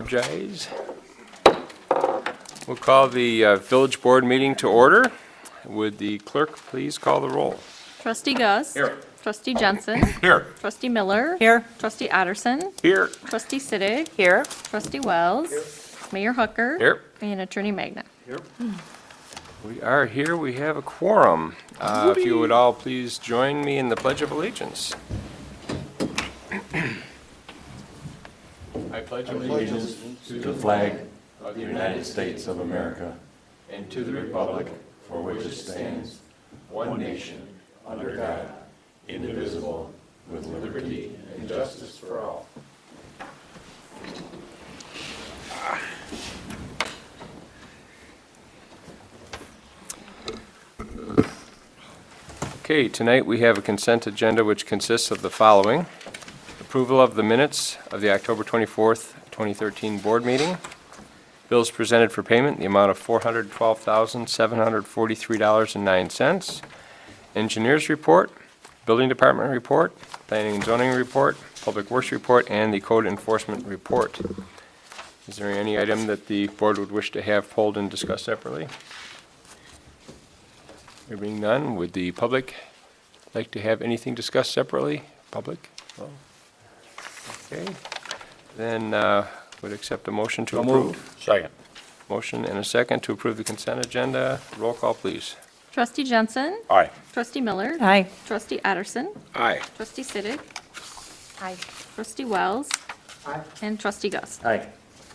energize. We'll call the village board meeting to order. Would the clerk please call the roll? Trustee Gus. Here. Trustee Jensen. Here. Trustee Miller. Here. Trustee Otterson. Here. Trustee Siddig. Here. Trustee Wells. Mayor Hooker. Here. And Attorney Magna. We are here. We have a quorum. If you would all please join me in the Pledge of Allegiance. I pledge allegiance to the flag of the United States of America and to the republic for which it stands, one nation, under God, indivisible, with liberty and justice for all. Okay, tonight we have a consent agenda which consists of the following. Approval of the minutes of the October 24th, 2013 board meeting. Bills presented for payment, the amount of $412,743.09. Engineers report, building department report, planning and zoning report, public works report, and the code enforcement report. Is there any item that the board would wish to have pulled and discussed separately? There being none, would the public like to have anything discussed separately? Public? No? Okay. Then would accept a motion to approve. Second. Motion and a second to approve the consent agenda. Roll call, please. Trustee Jensen. Aye. Trustee Miller. Aye. Trustee Otterson. Aye. Trustee Siddig. Aye. Trustee Wells. And Trustee Gus. Aye.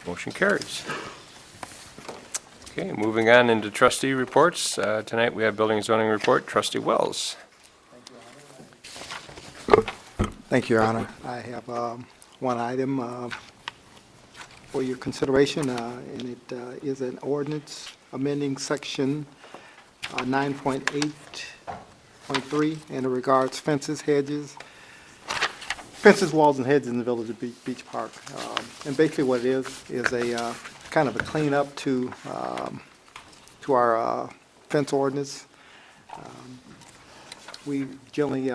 Motion carries. Okay, moving on into trustee reports. Tonight we have building and zoning report. Trustee Wells. Thank you, Your Honor. I have one item for your consideration, and it is an ordinance amending section 9.8.3, and it regards fences, walls, and hedges in the village of Beach Park. And basically what it is a kind of a cleanup to our fence ordinance. We generally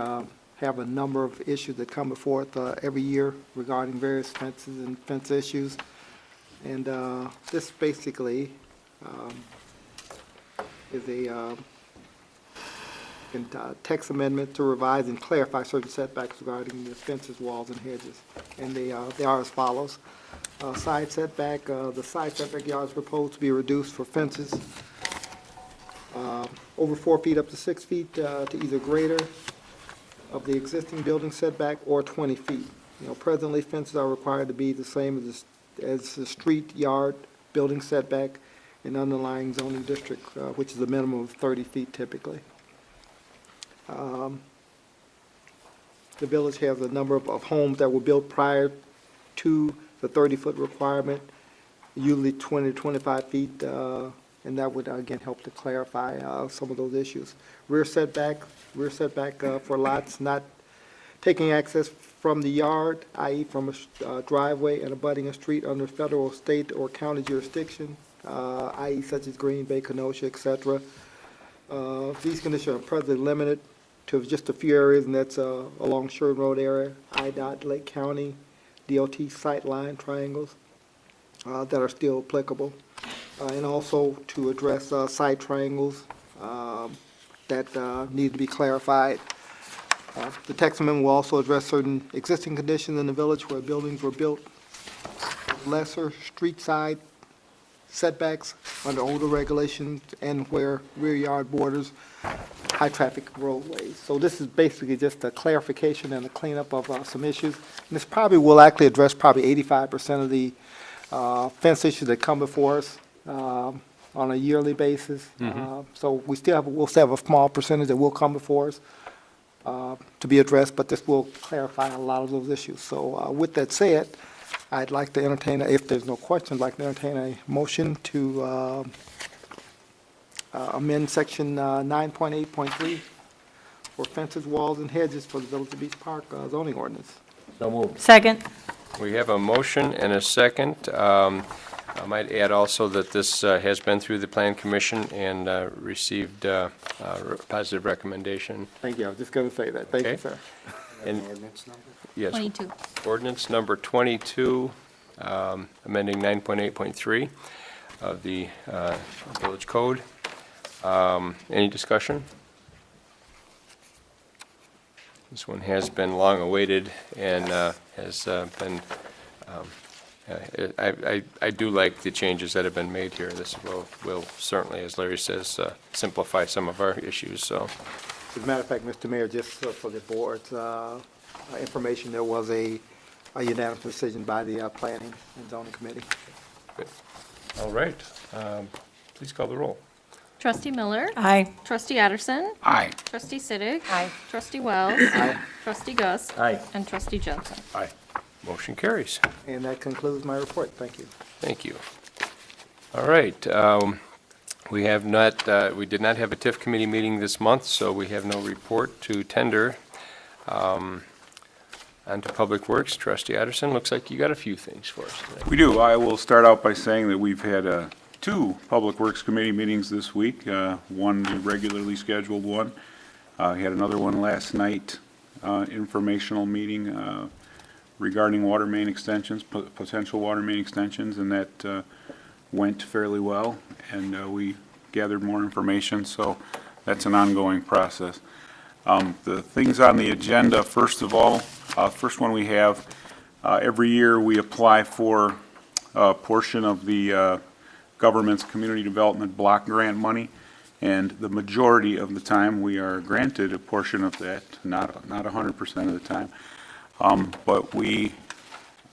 have a number of issues that come before it every year regarding various fences and fence issues. And this basically is a text amendment to revise and clarify certain setbacks regarding the fences, walls, and hedges. And they are as follows. Side setback, the side setback yard is proposed to be reduced for fences over 4 feet up to 6 feet to either greater of the existing building setback or 20 feet. Presently fences are required to be the same as the street yard building setback in underlying zoning district, which is a minimum of 30 feet typically. The village has a number of homes that were built prior to the 30-foot requirement, usually 20 to 25 feet, and that would again help to clarify some of those issues. Rear setback for lots not taking access from the yard, i.e. from a driveway and abutting a street under federal, state, or county jurisdiction, i.e. such as Green Bay, Kenosha, etc. These conditions are presently limited to just a few areas, and that's along Sherwood Road area, IDOT, Lake County, DOT sightline triangles that are still applicable, and also to address site triangles that need to be clarified. The text amendment will also address certain existing conditions in the village where buildings were built with lesser street side setbacks under older regulations and where rear yard borders high traffic roadways. So this is basically just a clarification and a cleanup of some issues. And this probably will actually address probably 85% of the fence issues that come before us on a yearly basis. So we'll still have a small percentage that will come before us to be addressed, but this will clarify a lot of those issues. So with that said, I'd like to entertain, if there's no questions, I'd like to entertain a motion to amend section 9.8.3 for fences, walls, and hedges for the Village of Beach Park zoning ordinance. So moved. Second. We have a motion and a second. I might add also that this has been through the Plan Commission and received positive recommendation. Thank you. I was just going to say that. Thank you, Okay. sir. And- Yes. 22. Ordinance number 22. amending 9.8.3 of the village code. Any discussion? This one has been long awaited and has been, I do like the changes that have been made here. This will certainly, as Larry says, simplify some of our issues, so. As a matter of fact, Mr. Mayor, just for the board's information, there was a unanimous decision by the Planning and Zoning Committee. Good. All right. Please call the roll. Trustee Miller? Aye. Trustee Addison? Aye. Trustee Siddick? Aye. Trustee Wells? Trustee Gus? Aye. And Trustee Jensen? Aye. Motion carries. And that concludes my report. Thank you. Thank you. All right. We have not, we did not have a TIF committee meeting this month, so we have no report to tender. On to Public Works. Trustee Addison, looks like you got a few things for us tonight. We do. I will start out by saying that we've had 2 Public Works Committee meetings this week, one the regularly scheduled one. We had another one last night, informational meeting regarding water main extensions, potential water main extensions, and that went fairly well, and we gathered more information, so that's an ongoing process. The things on the agenda, first of all, first one we have, every year we apply for a portion of the government's community development block grant money, and the majority of the time we are granted a portion of that, not 100% of the time. But we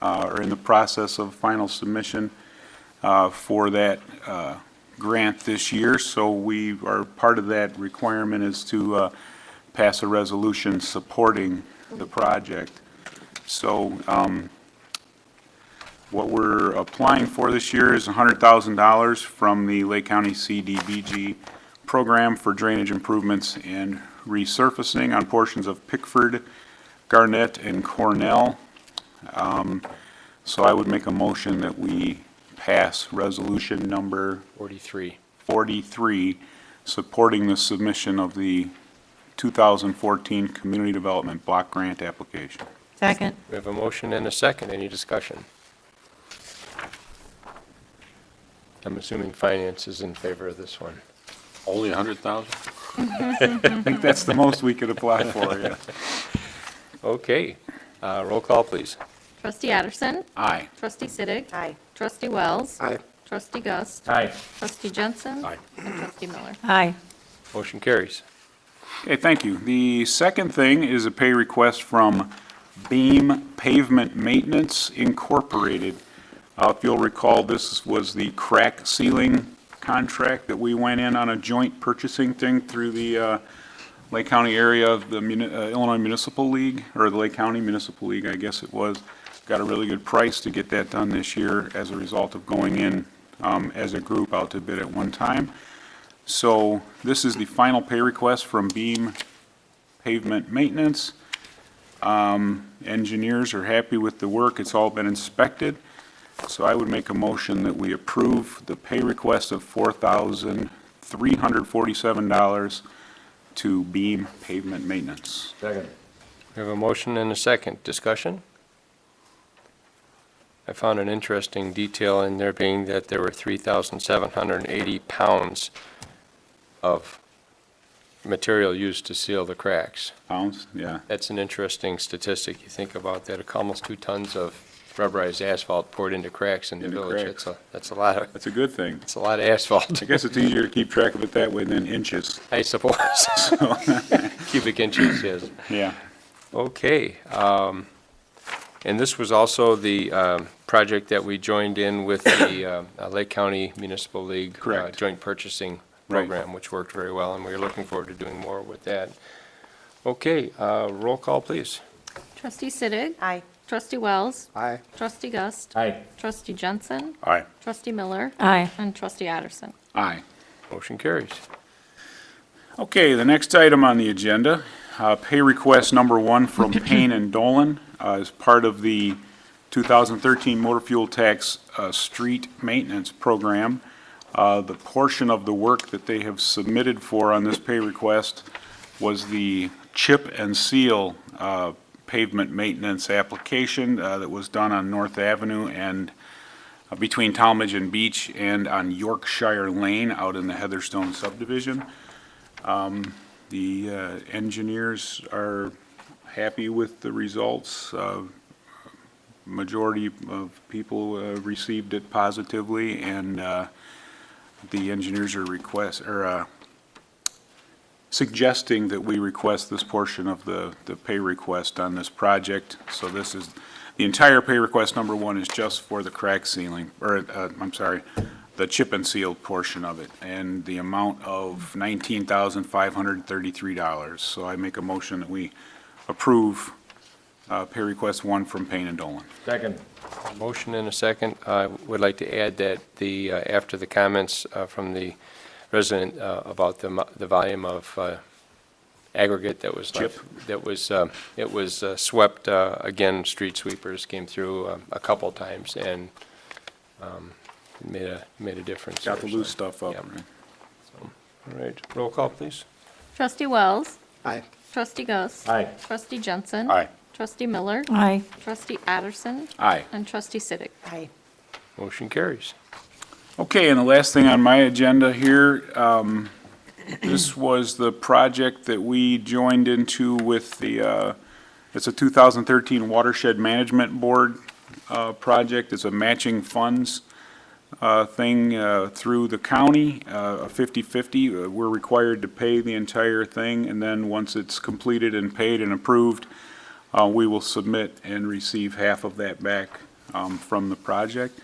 are in the process of final submission for that grant this year, so we are, part of that requirement is to pass a resolution supporting the project. So what we're applying for this year is $100,000 from the Lake County CDBG program for drainage improvements and resurfacing on portions of Pickford, Garnett, and Cornell. So I would make a motion that we pass resolution number 43, supporting the submission of the 2014 Community Development Block Grant application. Second. We have a motion and a second. Any discussion? I'm assuming finance is in favor of this one. Only 100,000? I think that's the most we could apply for, yeah. Okay. Roll call, please. Trustee Addison? Aye. Trustee Siddick? Aye. Trustee Wells? Aye. Trustee Gus? Aye. Trustee Jensen? Aye. And Trustee Miller? Aye. Motion carries. Okay, thank you. The second thing is a pay request from Beam Pavement Maintenance Incorporated. If you'll recall, this was the crack sealing contract that we went in on a joint purchasing thing through the Lake County area of the Illinois Municipal League, or the Lake County Municipal League, I guess it was. Got a really good price to get that done this year as a result of going in as a group out to bid at one time. So this is the final pay request from Beam Pavement Maintenance. Engineers are happy with the work. It's all been inspected. So I would make a motion that we approve the pay request of $4,347 to Beam Pavement Maintenance. Second. We have a motion and a second. Discussion? I found an interesting detail in there being that there were 3,780 pounds of material used to seal the cracks. Pounds, yeah. That's an interesting statistic. You think about that, almost 2 tons of rubberized asphalt poured into cracks in the Into village. cracks. That's a lot of, That's a good thing. it's a lot of asphalt, I guess it's easier to keep track of it that way than inches. I suppose. Cubic inches, yes. Yeah. Okay. And this was also the project that we joined in with the Lake County Municipal League Correct. Joint Purchasing Right. Program, which worked very well, and we're looking forward to doing more with that. Okay, roll call, please. Trustee Siddick? Aye. Trustee Wells? Aye. Trustee Gus? Aye. Trustee Jensen? Aye. Trustee Miller? Aye. And Trustee Addison? Aye. Motion carries. Okay, the next item on the agenda, pay request number 1 from Payne and Dolan as part of the 2013 motor fuel tax street maintenance program. The portion of the work that they have submitted for on this pay request was the chip and seal pavement maintenance application that was done on North Avenue and between Talmadge and Beach and on Yorkshire Lane out in the Heatherstone subdivision. The engineers are happy with the results. Majority of people received it positively, and the engineers are suggesting that we request this portion of the pay request on this project. So this is, the entire pay request number one is just for the crack sealing, or, I'm sorry, the chip and seal portion of it, and the amount of $19,533. So I make a motion that we approve pay request one from Payne and Dolan. Second. Motion and a second. I would like to add that the, after the comments from the resident about the volume of aggregate that was left, that was, it was swept, again, street sweepers came through a couple times and made a difference. Got the there, loose so, stuff up, yeah. right? All right, roll call, please. Trustee Wells. Aye. Trustee Gus. Aye. Trustee Jensen. Aye. Trustee Miller. Aye. Trustee Addison. Aye. And Trustee Siddick. Aye. Motion carries. Okay, and the last thing on my agenda here, this was the project that we joined into with the, it's a 2013 Watershed Management Board project. It's a matching funds thing through the county, a 50/50. We're required to pay the entire thing, and then once it's completed and paid and approved, we will submit and receive half of that back from the project.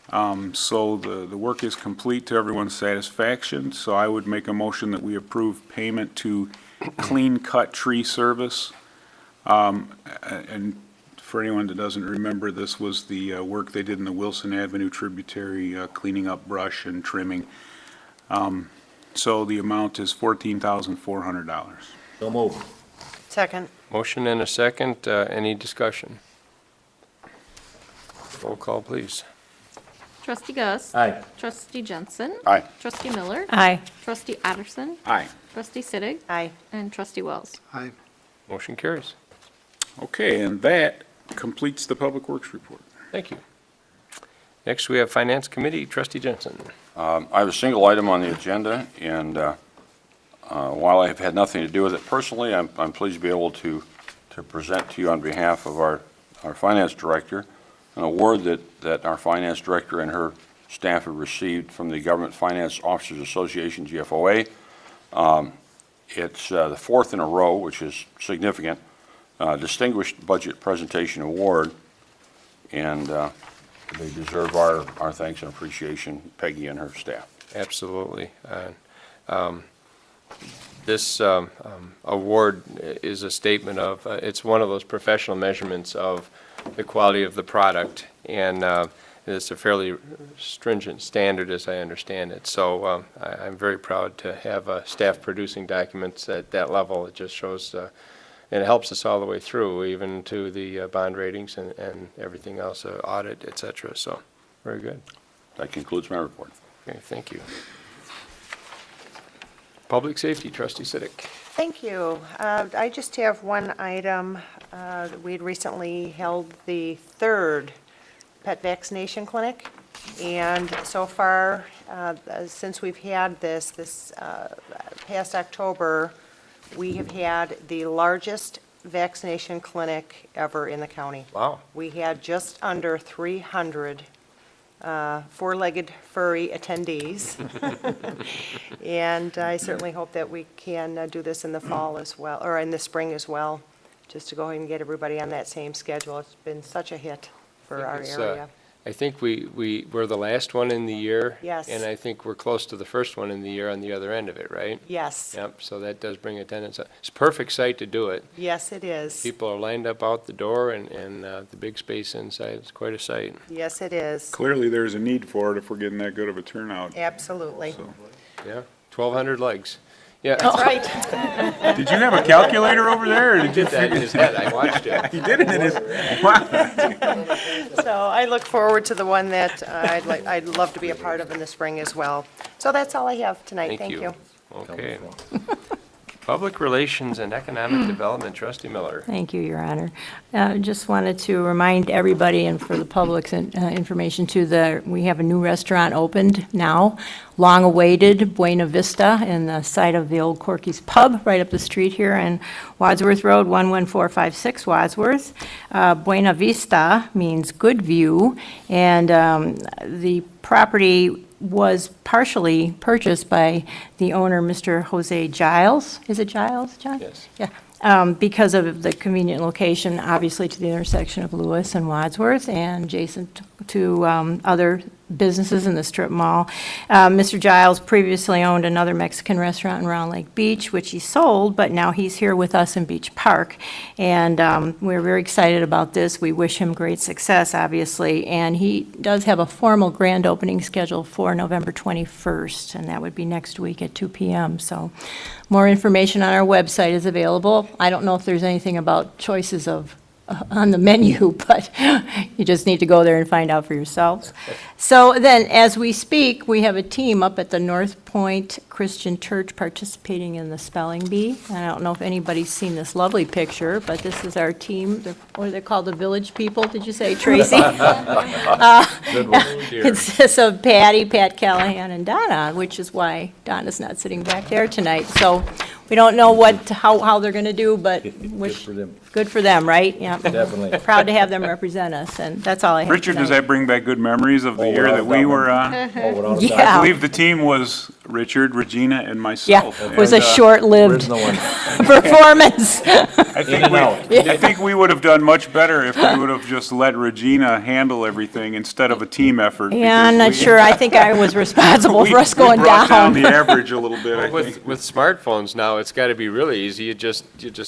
So the work is complete to everyone's satisfaction, so I would make a motion that we approve payment to Clean Cut Tree Service. And for anyone that doesn't remember, this was the work they did in the Wilson Avenue tributary, cleaning up brush and trimming. So the amount is $14,400. So move. Second. Motion and a second. Any discussion? Roll call, please. Trustee Gus. Aye. Trustee Jensen. Aye. Trustee Miller. Aye. Trustee Addison. Aye. Trustee Siddick. Aye. And Trustee Wells. Aye. Motion carries. Okay, and that completes the Public Works report. Thank you. Next, we have Finance Committee. Trustee Jensen. I have a single item on the agenda, and while I have had nothing to do with it personally, I'm pleased to be able to present to you on behalf of our finance director an award that our finance director and her staff have received from the Government Finance Officers Association, GFOA. It's the fourth in a row, which is significant. Distinguished Budget Presentation Award, and they deserve our thanks and appreciation, Peggy and her staff. Absolutely. This award is a statement of, it's one of those professional measurements of the quality of the product, and it's a fairly stringent standard as I understand it. So I'm very proud to have staff producing documents at that level. It just shows, and it helps us all the way through, even to the bond ratings and everything else, audit, et cetera. So, very good. That concludes my report. Okay, thank you. Public Safety, Trustee Siddick. Thank you. I just have one item. We'd recently held the third pet vaccination clinic, and so far, since we've had this past October, we have had the largest vaccination clinic ever in the county. Wow. We had just under 300 four-legged furry attendees. And I certainly hope that we can do this in the fall as well, or in the spring as well, just to go ahead and get everybody on that same schedule. It's been such a hit for our area. I think we're the last one in the year. Yes. And I think we're close to the first one in the year on the other end of it, right? Yes, Yep, so that does bring attendance up. It's a perfect site to do it. yes, it is. People are lined up out the door and the big space inside. It's quite a sight. Yes, it is. Clearly, there's a need for it if we're getting that good of a turnout. Absolutely. So. Yeah, 1,200 legs. Yeah. That's right. Did you have a calculator over there, or He did you did that in his head. I watched it. He did it in his, wow. So I look forward to the one that I'd love to be a part of in the spring as well. So that's all I have tonight. Thank you. Okay. Public Relations and Economic Development, Trustee Miller. Thank you, Your Honor. Just wanted to remind everybody and for the public's information too, we have a new restaurant opened now, long-awaited, Buena Vista, in the site of the old Corky's Pub, right up the street here on Wadsworth Road, 11456 Wadsworth. Buena Vista means good view, and the property was partially purchased by the owner, Mr. Jose Giles. Is it Giles, John? Yes. Yeah, because of the convenient location, obviously to the intersection of Lewis and Wadsworth and adjacent to other businesses in the strip mall. Mr. Giles previously owned another Mexican restaurant in Round Lake Beach, which he sold, but now he's here with us in Beach Park. And we're very excited about this. We wish him great success, obviously. And he does have a formal grand opening scheduled for November 21st, and that would be next week at 2 p.m. So more information on our website is available. I don't know if there's anything about choices of on the menu, but you just need to go there and find out for yourselves. So then, as we speak, we have a team up at the North Point Christian Church participating in the spelling bee. And I don't know if anybody's seen this lovely picture, but this is our team. What are they called? The Village People, did you say, Tracy? It consists of Patty, Pat Callahan, and Donna, which is why Donna's not sitting back there tonight. So we don't know how they're going to do, but good for them, right? Yeah. Definitely. Proud to have them represent us, and that's all I have Richard, does tonight. that bring back good memories of the year that we were on? Oh, without a Yeah. doubt. I believe the team was Richard, Regina, and Yeah, myself. it was a And, short-lived Original one. performance. I In think and out. I think we would have done much better if we would have just let Regina handle everything instead of a team effort. Yeah, I'm because not we- sure. I think I was responsible for us going We brought down down. the average a little bit, I think. With smartphones now, it's got to be really easy. You just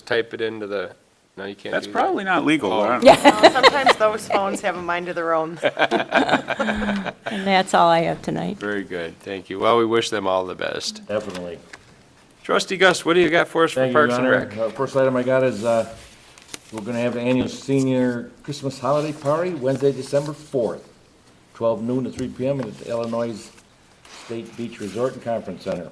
type it into the, no, you can't That's do that. probably not legal. Oh. I don't- Yeah, Sometimes those phones have a mind of their own. and that's all I have tonight. Very good, thank you. Well, we wish them all the best. Definitely. Trustee Gus, what do you got for us for Thank you, Parks Your and Honor. Rec? First item I got is, we're gonna have the annual senior Christmas holiday party, Wednesday, December 4th, 12 noon to 3 p.m. at the Illinois State Beach Resort and Conference Center.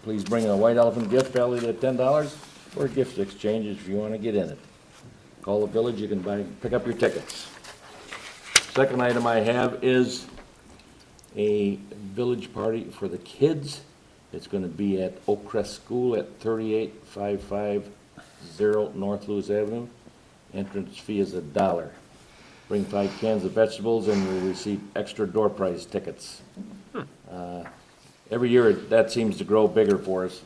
Please bring a white elephant gift valued at $10 for a gift exchange if you wanna get in it. Call the village, you can pick up your tickets. Second item I have is a village party for the kids. It's gonna be at Oak Crest School at 38550 North Lewis Avenue. Entrance fee is $1. Bring 5 cans of vegetables and you'll receive extra door prize tickets. Every year, that seems to grow bigger for us,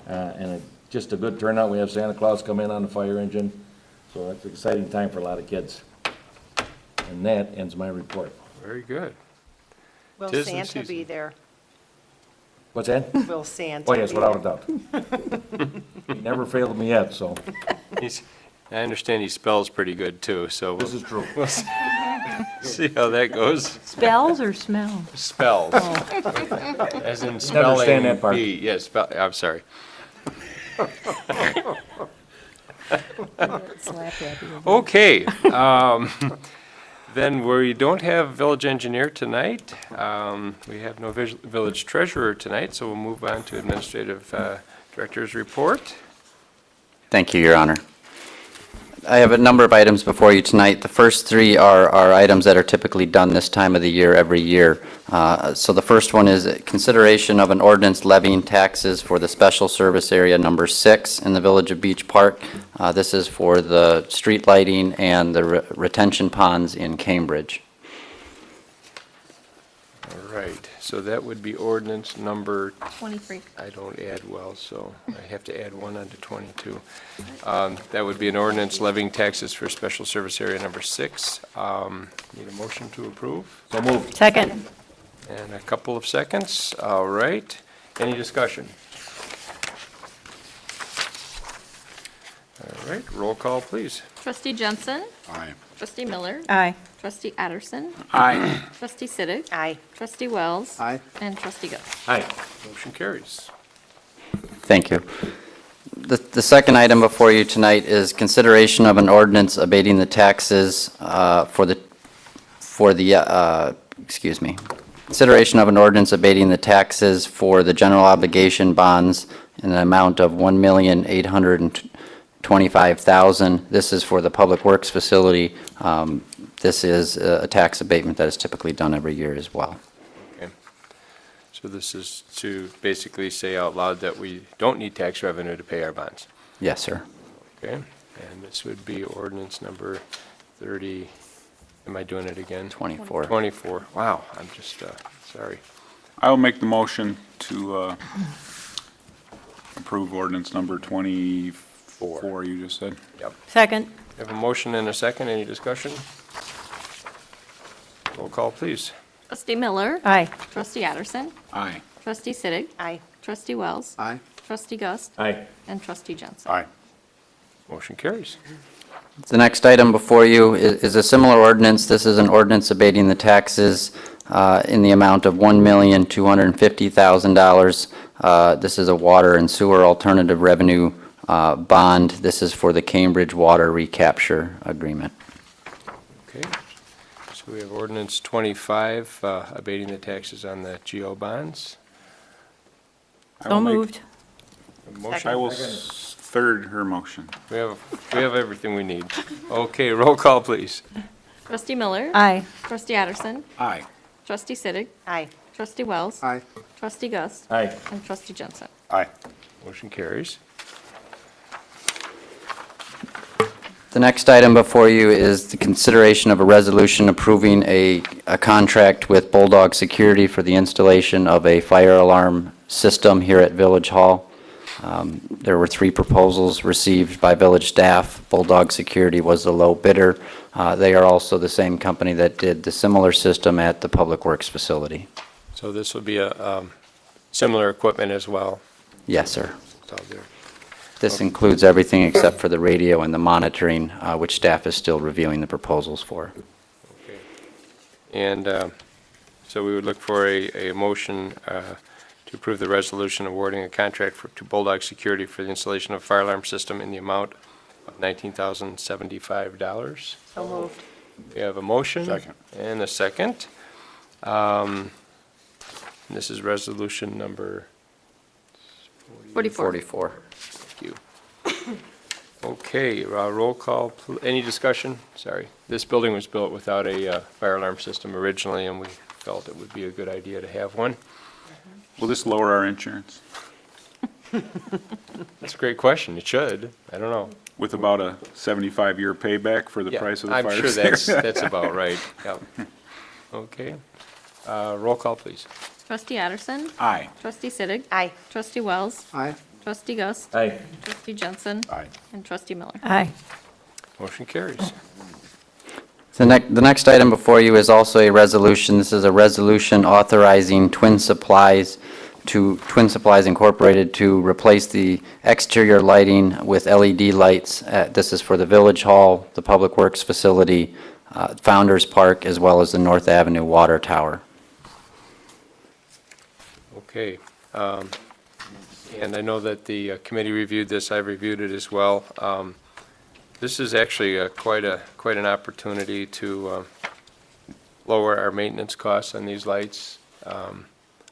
and just a good turnout. We have Santa Claus come in on the fire engine, so it's an exciting time for a lot of kids. And that ends my report. Very good. Will Tis the Santa be season. there? What's that? Will Santa? Oh, yes, be without a there? doubt. He never failed me yet, so I understand he spells pretty good too, so this we'll is true. see how that goes. Spells or smell? Spells. As in spelling understand that part. bee. Yes, I'm sorry. Okay, then we don't have village engineer tonight. We have no village treasurer tonight, so we'll move on to administrative director's report. Thank you, Your Honor. I have a number of items before you tonight. The first three are items that are typically done this time of the year, every year. So the first one is consideration of an ordinance levying taxes for the Special Service Area Number 6 in the Village of Beach Park. This is for the street lighting and the retention ponds in Cambridge. All right, so that would be ordinance number, 23. I don't add well, so I have to add one onto 22. That would be an ordinance levying taxes for Special Service Area Number 6. Need a motion to approve? So moved. Second. And a couple of seconds, all right. Any discussion? All right, roll call, please. Trustee Jensen. Aye. Trustee Miller. Aye. Trustee Addison. Aye. Trustee Siddick. Aye. Trustee Wells. Aye. And Trustee Gus. Aye. Motion carries. Thank you. The second item before you tonight is consideration of an ordinance abating the taxes for the Consideration of an ordinance abating the taxes for the general obligation bonds in an amount of $1,825,000. This is for the Public Works facility. This is a tax abatement that is typically done every year as well. Okay. So this is to basically say out loud that we don't need tax revenue to pay our bonds. Yes, sir. Okay, and this would be ordinance number 30, am I doing it again? 24. 24, wow, I'm just, sorry. I will make the motion to approve ordinance number 24, you just said. Yep. Second. We have a motion and a second, any discussion? Roll call, please. Trustee Miller. Aye. Trustee Addison. Aye. Trustee Siddick. Aye. Trustee Wells. Aye. Trustee Gus. Aye. And Trustee Jensen. Aye. Motion carries. The next item before you is a similar ordinance. This is an ordinance abating the taxes in the amount of $1,250,000. This is a water and sewer alternative revenue bond. This is for the Cambridge Water Recapture Agreement. Okay, so we have ordinance 25, abating the taxes on the GO bonds. I will So make- moved. A motion. I will third her motion. We have everything we need. Okay, roll call, please. Trustee Miller. Aye. Trustee Addison. Aye. Trustee Siddick. Aye. Trustee Wells. Aye. Trustee Gus. Aye. And Trustee Jensen. Aye. Motion carries. The next item before you is the consideration of a resolution approving a contract with Bulldog Security for the installation of a fire alarm system here at Village Hall. There were 3 proposals received by village staff. Bulldog Security was the low bidder. They are also the same company that did the similar system at the Public Works facility. So this will be a similar equipment as well. Yes, sir. It's all there. This includes everything except for the radio and the monitoring, which staff is still reviewing the proposals for. Okay. And so we would look for a motion to approve the resolution awarding a contract to Bulldog Security for the installation of a fire alarm system in the amount of $19,075. So moved. We have a motion. Second. And a second. This is resolution number 44. 44. Thank you. Okay, roll call, any discussion? Sorry. This building was built without a fire alarm system originally, and we felt it would be a good idea to have one. Will this lower our insurance? That's a great question. It should. I don't know. With about a 75-year payback for the Yeah, price of the I'm fire sure station? that's about right. Yep. Okay. Roll call, please. Trustee Addison. Aye. Trustee Siddick. Aye. Trustee Wells. Aye. Trustee Gus. Aye. Trustee Jensen. Aye. And Trustee Miller. Aye. Motion carries. The next item before you is also a resolution. This is a resolution authorizing Twin Supplies Incorporated to replace the exterior lighting with LED lights. This is for the Village Hall, the Public Works facility, Founder's Park, as well as the North Avenue Water Tower. Okay. And I know that the committee reviewed this. I've reviewed it as well. This is actually quite an opportunity to lower our maintenance costs on these lights.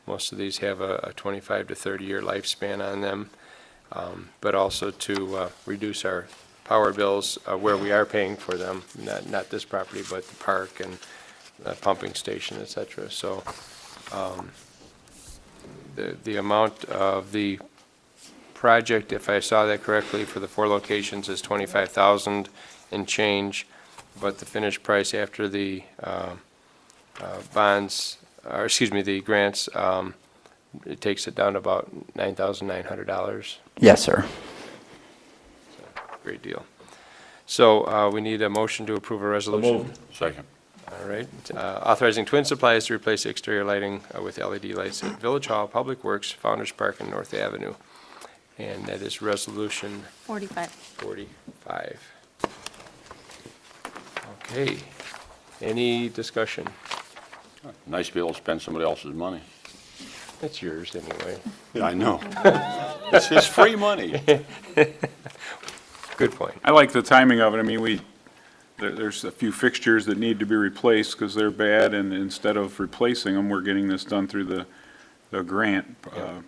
Most of these have a 25 to 30-year lifespan on them, but also to reduce our power bills where we are paying for them, not this property, but the park and the pumping station, et cetera. So the amount of the project, if I saw that correctly, for the 4 locations is $25,000 and change, but the finished price after the bonds, or excuse me, the grants, it takes it down to about $9,900. Yes, sir. Great deal. So we need a motion to approve a resolution. moved. Second. All right. Authorizing Twin Supplies to replace exterior lighting with LED lights at Village Hall, Public Works, Founder's Park, and North Avenue. And that is resolution 45. 45. Okay. Any discussion? Nice to be able to spend somebody else's money. It's yours anyway. Yeah, I know. It's free money. Good point. I like the timing of it. I mean, we there's a few fixtures that need to be replaced because they're bad, and instead of replacing them, we're getting this done through the grant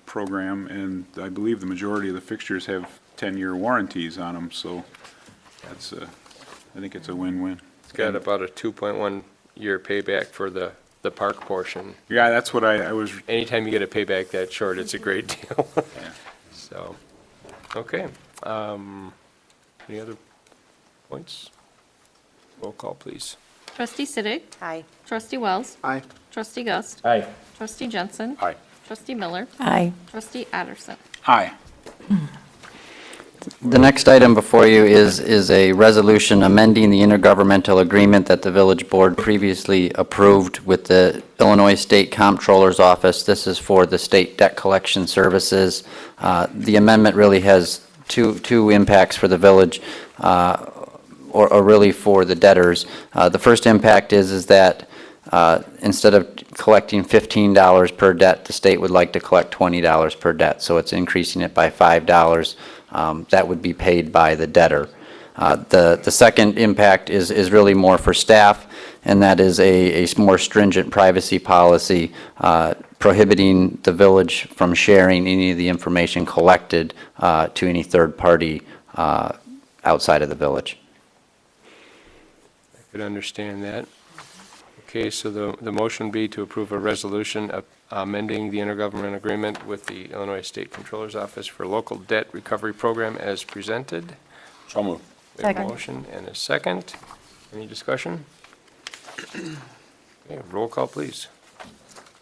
program, and I believe the majority of the fixtures have 10-year warranties on them, so that's, I think it's a win-win. It's got about a 2.1 year payback for the park portion. Yeah, that's what I was, Anytime you get a payback that short, it's a great deal. So, okay. Any other points? Roll call, please. Trustee Siddick. Aye. Trustee Wells. Aye. Trustee Gus. Aye. Trustee Jensen. Aye. Trustee Miller. Aye. Trustee Addison. aye. The next item before you is a resolution amending the intergovernmental agreement that the village board previously approved with the Illinois State Comptroller's Office. This is for the state debt collection services. The amendment really has two impacts for the village, or really for the debtors. The first impact is that instead of collecting $15 per debt, the state would like to collect $20 per debt, so it's increasing it by $5. That would be paid by the debtor. The second impact is really more for staff, and that is a more stringent privacy policy prohibiting the village from sharing any of the information collected to any third party outside of the village. I could understand that. Okay, so the motion would be to approve a resolution amending the intergovernmental agreement with the Illinois State Comptroller's Office for local debt recovery program as presented. So moved. We have a Second. motion and a second. Any discussion? Okay, roll call, please.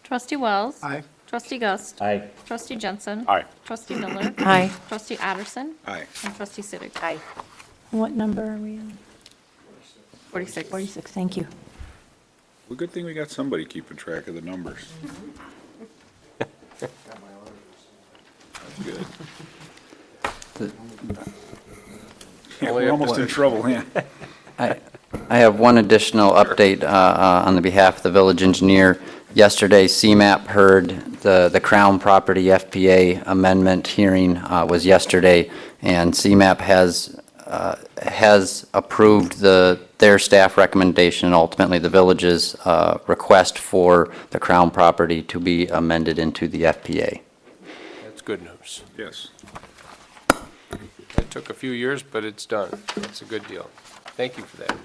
Trustee Wells. Aye. Trustee Gus. Aye. Trustee Jensen. Aye. Trustee Miller. Aye. Trustee Addison. Aye. And Trustee Siddick. Aye. What number are we on? 46. 46, thank you. Well, good thing we got somebody keeping track of the numbers. That's good. Yeah, we're almost in trouble, yeah. I have one additional update on the behalf of the village engineer. Yesterday, CMAP heard the Crown Property FPA amendment hearing was yesterday, and CMAP has approved their staff recommendation and ultimately the village's request for the Crown property to be amended into the FPA. That's good news. Yes. It took a few years, but it's done. It's a good deal. Thank you for that.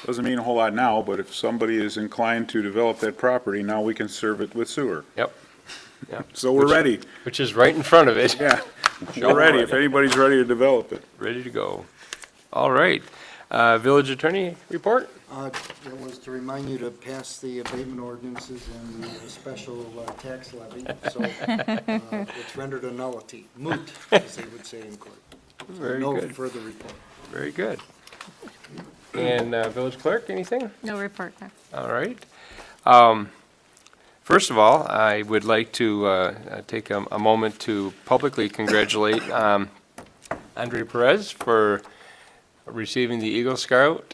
Doesn't mean a whole lot now, but if somebody is inclined to develop that property, now we can serve it with sewer. Yep. Yep. So we're ready. Which is right in front of it. Yeah, we're ready if anybody's ready to develop it. Ready to go. All right. Village attorney report? It was to remind you to pass the abatement ordinances and the special tax levy, so it's rendered a nullity, moot, as they would say in court. Very No good. further report. Very good. And village clerk, anything? No report there. All right. First of all, I would like to take a moment to publicly congratulate Andre Perez for receiving the Eagle Scout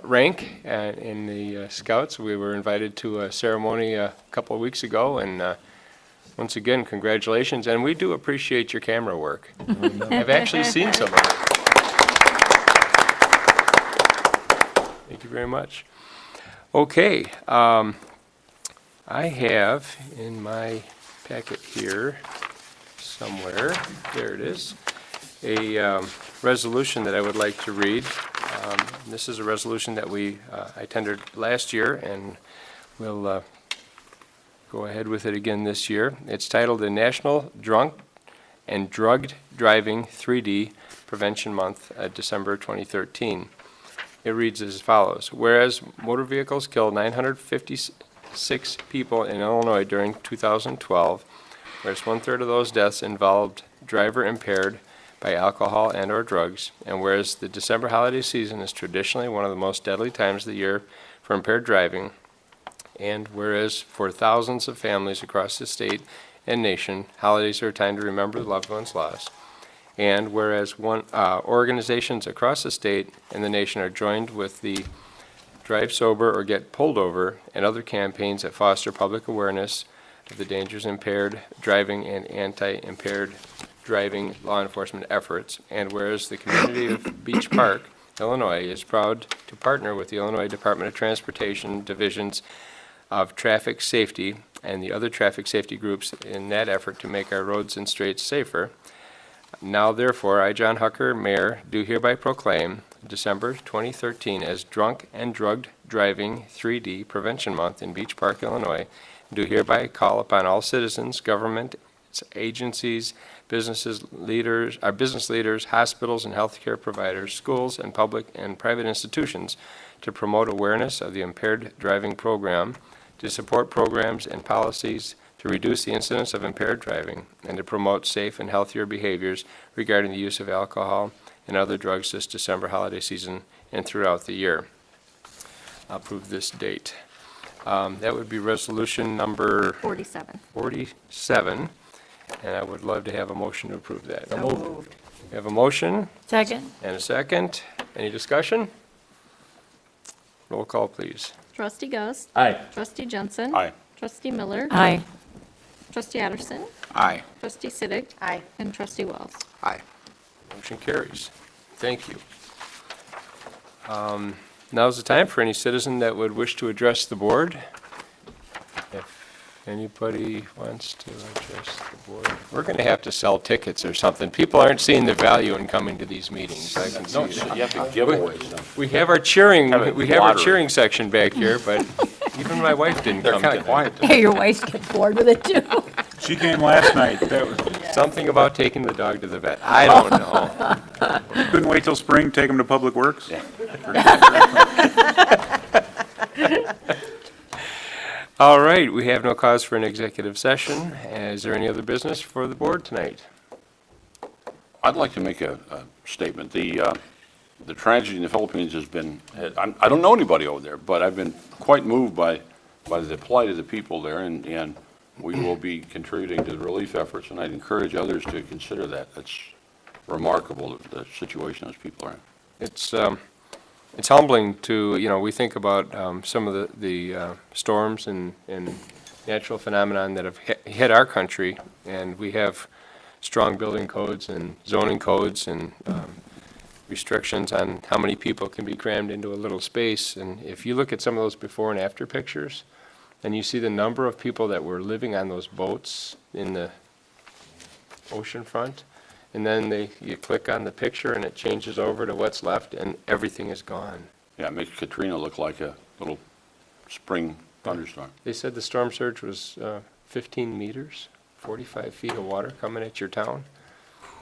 rank in the Scouts. We were invited to a ceremony a couple of weeks ago, and once again, congratulations. And we do appreciate your camera work. I've actually seen some of it. Thank you very much. Okay, I have in my packet here somewhere, there it is, a resolution that I would like to read. This is a resolution that I tendered last year, and we'll go ahead with it again this year. It's titled the National Drunk and Drugged Driving 3D Prevention Month, December 2013. It reads as follows. Whereas motor vehicles killed 956 people in Illinois during 2012, whereas 1/3 of those deaths involved driver impaired by alcohol and or drugs, and whereas the December holiday season is traditionally one of the most deadly times of the year for impaired driving, and whereas for thousands of families across the state and nation, holidays are a time to remember loved ones lost, and whereas organizations across the state and the nation are joined with the Drive Sober or Get Pulled Over and other campaigns that foster public awareness of the dangers of impaired driving and anti-impaired driving law enforcement efforts, and whereas the community of Beach Park Illinois, is proud to partner with the Illinois Department of Transportation Divisions of Traffic Safety and the other traffic safety groups in that effort to make our roads and streets safer. Now therefore, I, John Hucker, Mayor, do hereby proclaim December 2013 as Drunk and Drugged Driving 3D Prevention Month in Beach Park, Illinois. Do hereby call upon all citizens, government, agencies, business leaders, hospitals and healthcare providers, schools and public and private institutions to promote awareness of the impaired driving program, to support programs and policies to reduce the incidence of impaired driving, and to promote safe and healthier behaviors regarding the use of alcohol and other drugs this December holiday season and throughout the year. I'll approve this date. That would be resolution number 47. 47, and I would love to have a motion to approve that. So moved. We have a motion Second? and a second. Any discussion? Roll call, please. Trustee Gus. Aye. Trustee Jensen. Aye. Trustee Miller. Aye. Trustee Addison. Aye. Trustee Siddick. Aye. And Trustee Wells. Aye. Motion carries. Thank you. Now's the time for any citizen that would wish to address the board. If anybody wants to address the board, we're going to have to sell tickets or something. People aren't seeing the value in coming to these meetings. I can No, see you that. have to give away stuff. We have our cheering, Have it we have our lottery. cheering section back here, but even my wife didn't They're come kind of tonight. quiet. Your wife gets bored with it, too. She came last night. That was, Something about taking the dog to the vet. I don't know. couldn't wait till spring, take them to Public Works? All right, we have no cause for an executive session. Is there any other business for the board tonight? I'd like to make a statement. The tragedy in the Philippines has been, I don't know anybody over there, but I've been quite moved by the plight of the people there, and we will be contributing to the relief efforts, and I'd encourage others to consider that. That's remarkable, the situation those people are in. It's humbling to, we think about some of the storms and natural phenomenon that have hit our country, and we have strong building codes and zoning codes and restrictions on how many people can be crammed into a little space. And if you look at some of those before and after pictures, and you see the number of people that were living on those boats in the ocean front, and then you click on the picture and it changes over to what's left and everything is gone. Yeah, it makes Katrina look like a little spring thunderstorm. They said the storm surge was 15 meters, 45 feet of water coming at your town.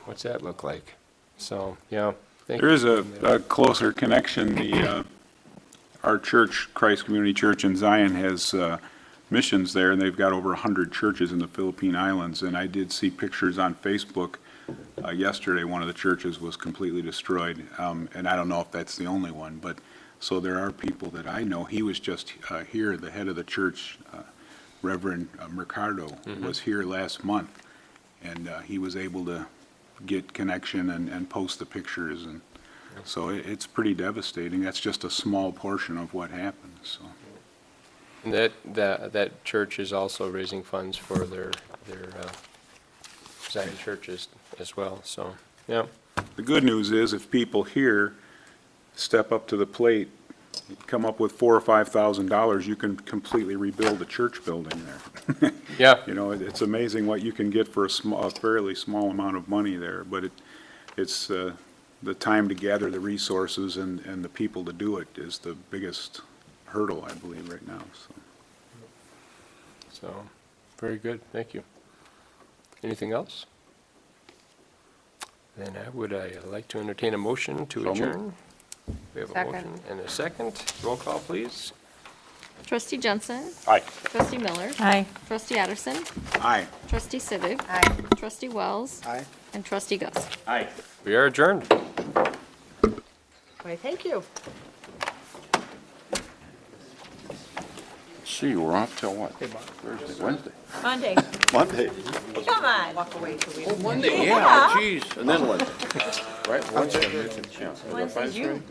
What's that look like? So, yeah. There is a closer connection. Our church, Christ Community Church in Zion, has missions there, and they've got over 100 churches in the Philippine Islands. And I did see pictures on Facebook yesterday. One of the churches was completely destroyed, and I don't know if that's the only one, but so there are people that I know. He was just here, the head of the church, Reverend Mercado, was here last month, and he was able to get connection and post the pictures, and so it's pretty devastating. That's just a small portion of what happened, so. And that church is also raising funds for their Zion churches as well, so, yeah. The good news is if people here step up to the plate, come up with $4,000 or $5,000, you can completely rebuild a church building there. Yeah. You know, it's amazing what you can get for a fairly small amount of money there, but it's the time to gather the resources and the people to do it is the biggest hurdle, I believe, right now, so. So, very good, thank you. Anything else? Then I would like to entertain a motion to So moved. adjourn. We have a Second. motion and a second. Roll call, please. Trustee Jensen. Aye. Trustee Miller. Aye. Trustee Addison. Aye. Trustee Siddick. Aye. Trustee Wells. Aye. And Trustee Gus. Aye. We are adjourned. Why, thank you. See, we're off till what? Thursday, Wednesday? Monday. Monday. Come on. Walk away till we. Monday, yeah, jeez. And then Wednesday. Right, Wednesday. Yeah. Wednesday's you.